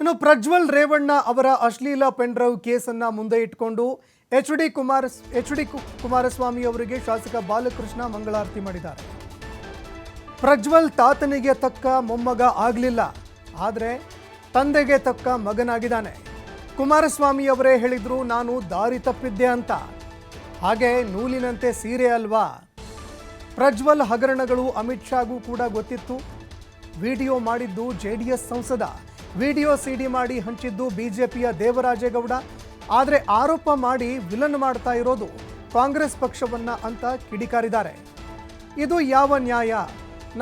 ಇನ್ನು ಪ್ರಜ್ವಲ್ ರೇವಣ್ಣ ಅವರ ಅಶ್ಲೀಲ ಪೆನ್ಡ್ರೈವ್ ಕೇಸನ್ನು ಮುಂದೆ ಇಟ್ಟುಕೊಂಡು ಎಚ್ ಡಿ ಕುಮಾರಸ್ವಾಮಿ ಅವರಿಗೆ ಶಾಸಕ ಬಾಲಕೃಷ್ಣ ಮಂಗಳಾರತಿ ಮಾಡಿದ್ದಾರೆ. ಪ್ರಜ್ವಲ್ ತಾತನಿಗೆ ತಕ್ಕ ಮೊಮ್ಮಗ ಆಗಲಿಲ್ಲ, ಆದರೆ ತಂದೆಗೆ ತಕ್ಕ ಮಗನಾಗಿದ್ದಾನೆ. ಕುಮಾರಸ್ವಾಮಿ ಅವರೇ ಹೇಳಿದ್ರು ನಾನು ದಾರಿ ತಪ್ಪಿದ್ದೆ ಅಂತ. ಹಾಗೆ ನೂಲಿನಂತೆ ಸೀರೆ ಅಲ್ವಾ? ಪ್ರಜ್ವಲ್ ಹಗರಣಗಳು ಅಮಿತ್ ಶಾಗೂ ಕೂಡ ಗೊತ್ತಿತ್ತು. ವಿಡಿಯೋ ಮಾಡಿದ್ದು ಜೆಡಿಎಸ್ ಸಂಸದ, ವಿಡಿಯೋ ಸಿಡಿ ಮಾಡಿ ಹಂಚಿದ್ದು ಬಿಜೆಪಿಯ ದೇವರಾಜೇಗೌಡ. ಆದರೆ ಆರೋಪ ಮಾಡಿ ವಿಲನ್ ಮಾಡ್ತಾ ಇರೋದು ಕಾಂಗ್ರೆಸ್ ಪಕ್ಷವನ್ನ ಅಂತ ಕಿಡಿಕಾರಿದ್ದಾರೆ. ಇದು ಯಾವ ನ್ಯಾಯ?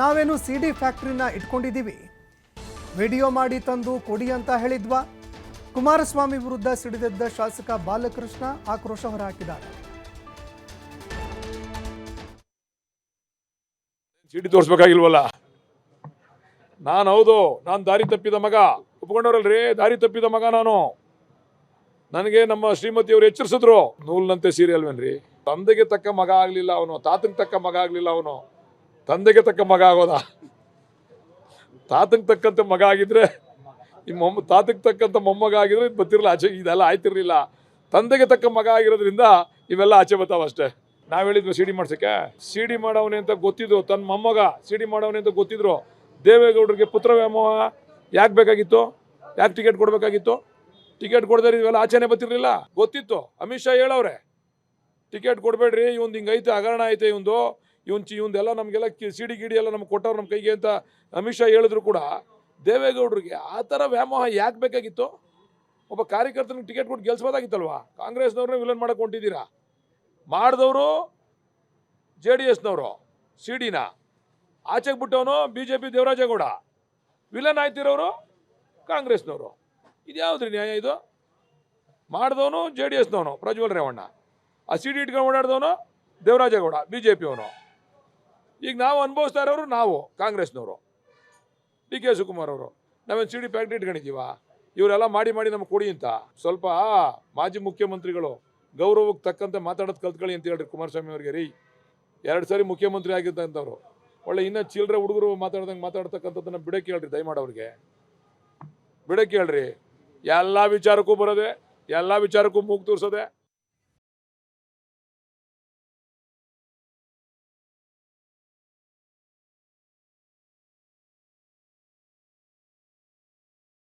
ನಾವೇನು ಸಿಡಿ ಫ್ಯಾಕ್ಟ್ರಿನ ಇಟ್ಕೊಂಡಿದ್ದೀವಿ, ವಿಡಿಯೋ ಮಾಡಿ ತಂದು ಕೊಡಿ ಅಂತ ಹೇಳಿದ್ವಾ? ಕುಮಾರಸ್ವಾಮಿ ವಿರುದ್ಧ ಸಿಡಿದೆದ್ದ ಶಾಸಕ ಬಾಲಕೃಷ್ಣ ಆಕ್ರೋಶ ಹೊರಹಾಕಿದ್ದಾರೆ. ಸಿಡಿ ತೋರಿಸ್ಬೇಕಾಗಿಲ್ವಲ್ಲ? ಹೌದು, ನಾನು ದಾರಿ ತಪ್ಪಿದ ಮಗ. ಒಪ್ಕೊಂಡವ್ರಲ್ರಿ, ದಾರಿ ತಪ್ಪಿದ ಮಗ ನಾನು. ನನಗೆ ನಮ್ಮ ಶ್ರೀಮತಿಯವರು ಎಚ್ಚರಿಸಿದ್ರು, ನೂಲಿನಂತೆ ಸೀರೆ ಅಲ್ವೇನ್ರಿ? ತಂದೆಗೆ ತಕ್ಕ ಮಗ ಆಗಲಿಲ್ಲ ಅವನು, ತಾತಂಗೆ ತಕ್ಕ ಮಗ ಆಗಲಿಲ್ಲ ಅವನು. ತಂದೆಗೆ ತಕ್ಕ ಮಗ ಆಗೋದ? ತಾತಂಗೆ ತಕ್ಕಂತೆ ಮಗ ಆಗಿದ್ರೆ, ಈ ತಾತಂಗೆ ತಕ್ಕಂಥ ಮೊಮ್ಮಗ ಆಗಿದ್ರೆ ಇದು ಬರ್ತಿರಲಿಲ್ಲ, ಆಚೆ ಇದೆಲ್ಲ ಆಯ್ತಿರ್ಲಿಲ್ಲ. ತಂದೆಗೆ ತಕ್ಕ ಮಗ ಆಗಿರೋದ್ರಿಂದ ಇವೆಲ್ಲ ಆಚೆ ಬರ್ತಾವ ಅಷ್ಟೇ. ನಾವು ಹೇಳಿದ್ವಿ ಸಿಡಿ ಮಾಡ್ಸಕ್ಕೆ, ಸಿಡಿ ಮಾಡವನೇ ಅಂತ ಗೊತ್ತಿದ್ರು, ತನ್ನ ಮೊಮ್ಮಗ ಸಿಡಿ ಮಾಡವನೇ ಅಂತ ಗೊತ್ತಿದ್ರು. ದೇವೇಗೌಡರಿಗೆ ಪುತ್ರ ವ್ಯಾಮೋಹ ಯಾಕೆ ಬೇಕಾಗಿತ್ತು? ಯಾಕೆ ಟಿಕೆಟ್ ಕೊಡಬೇಕಾಗಿತ್ತು? ಟಿಕೆಟ್ ಕೊಡದೇ ಇವೆಲ್ಲ ಆಚೆನೆ ಬರ್ತಿರ್ಲಿಲ್ಲ, ಗೊತ್ತಿತ್ತು. ಅಮಿತ್ ಶಾ ಹೇಳವ್ರೆ, ಟಿಕೆಟ್ ಕೊಡಬೇಡ್ರಿ, ಇವಂದು ಹಿಂಗೈತೆ, ಹಗರಣ ಐತೆ ಇವಂದೆಲ್ಲ ನಮಗೆಲ್ಲ ಸಿಡಿ ಗಿಡಿ ಎಲ್ಲ ನಮ್ಗೆ ಕೊಟ್ಟವ್ರು ನಮ್ಮ ಕೈಗೆ ಅಂತ ಅಮಿತ್ ಶಾ ಹೇಳಿದ್ರು ಕೂಡ ದೇವೇಗೌಡರಿಗೆ ಆ ಥರ ವ್ಯಾಮೋಹ ಯಾಕೆ ಬೇಕಾಗಿತ್ತು? ಒಬ್ಬ ಕಾರ್ಯಕರ್ತನಿಗೆ ಟಿಕೆಟ್ ಕೊಟ್ಟು ಗೆಲ್ಸ್ಬೋದಾಗಿತ್ತಲ್ವಾ? ಕಾಂಗ್ರೆಸ್ನವ್ರನ್ನ ವಿಲನ್ ಮಾಡಕ್ಕೆ ಹೊಂಟಿದ್ದೀರಾ. ಮಾಡಿದವರು JDSನವರು, ಸಿಡಿನ ಆಚೆಗೆ ಬಿಟ್ಟವನು BJP ದೇವರಾಜೇಗೌಡ, ವಿಲನ್ ಆಯ್ತಿರೋರು ಕಾಂಗ್ರೆಸ್ನವರು. ಇದ್ಯಾವುದ್ರಿ ನ್ಯಾಯ ಇದು? ಮಾಡಿದವನು JDSನವನು ಪ್ರಜ್ವಲ್ ರೇವಣ್ಣ, ಆ ಸಿಡಿ ಇಟ್ಕೊಂಡು ಓಡಾಡಿದವನು ದೇವರಾಜೇಗೌಡ BJPಯವನು. ಈಗ ನಾವು ಅನುಭವಿಸ್ತಾ ಇರೋರು ನಾವು ಕಾಂಗ್ರೆಸ್ನವರು, DK ಶಿವಕುಮಾರ್ ಅವರು. ನಾವೇನು ಸಿಡಿ ಫ್ಯಾಕ್ಟ್ರಿ ಇಟ್ಕೊಂಡಿದ್ದೀವ? ಇವರೆಲ್ಲ ಮಾಡಿ ನಮಗೆ ಕೊಡಿ ಅಂತ. ಸ್ವಲ್ಪ ಮಾಜಿ ಮುಖ್ಯಮಂತ್ರಿಗಳು ಗೌರವಕ್ಕೆ ತಕ್ಕಂತೆ ಮಾತಾಡೋದು ಕಲ್ತ್ಕೊಳ್ಳಿ ಅಂತ ಹೇಳ್ರಿ ಕುಮಾರಸ್ವಾಮಿ ಅವ್ರಿಗೆ. ರೀ, 2 ಸಾರಿ ಮುಖ್ಯಮಂತ್ರಿ ಆಗಿದ್ದಂಥವ್ರು, ಒಳ್ಳೆ ಇನ್ನೂ ಚಿಲ್ಲರೆ ಹುಡುಗರು ಮಾತಾಡ್ದಂಗೆ ಮಾತಾಡ್ತಕ್ಕಂಥದ್ದನ್ನು ಬಿಡಕ್ಕೆ ಹೇಳ್ರಿ, ದಯಮಾಡವ್ರಿಗೆ ಬಿಡಕ್ಕೆ ಹೇಳ್ರಿ. ಎಲ್ಲ ವಿಚಾರಕ್ಕೂ ಬರೋದೆ, ಎಲ್ಲ ವಿಚಾರಕ್ಕೂ ಮೂಗು ತೋರಿಸೋದೆ.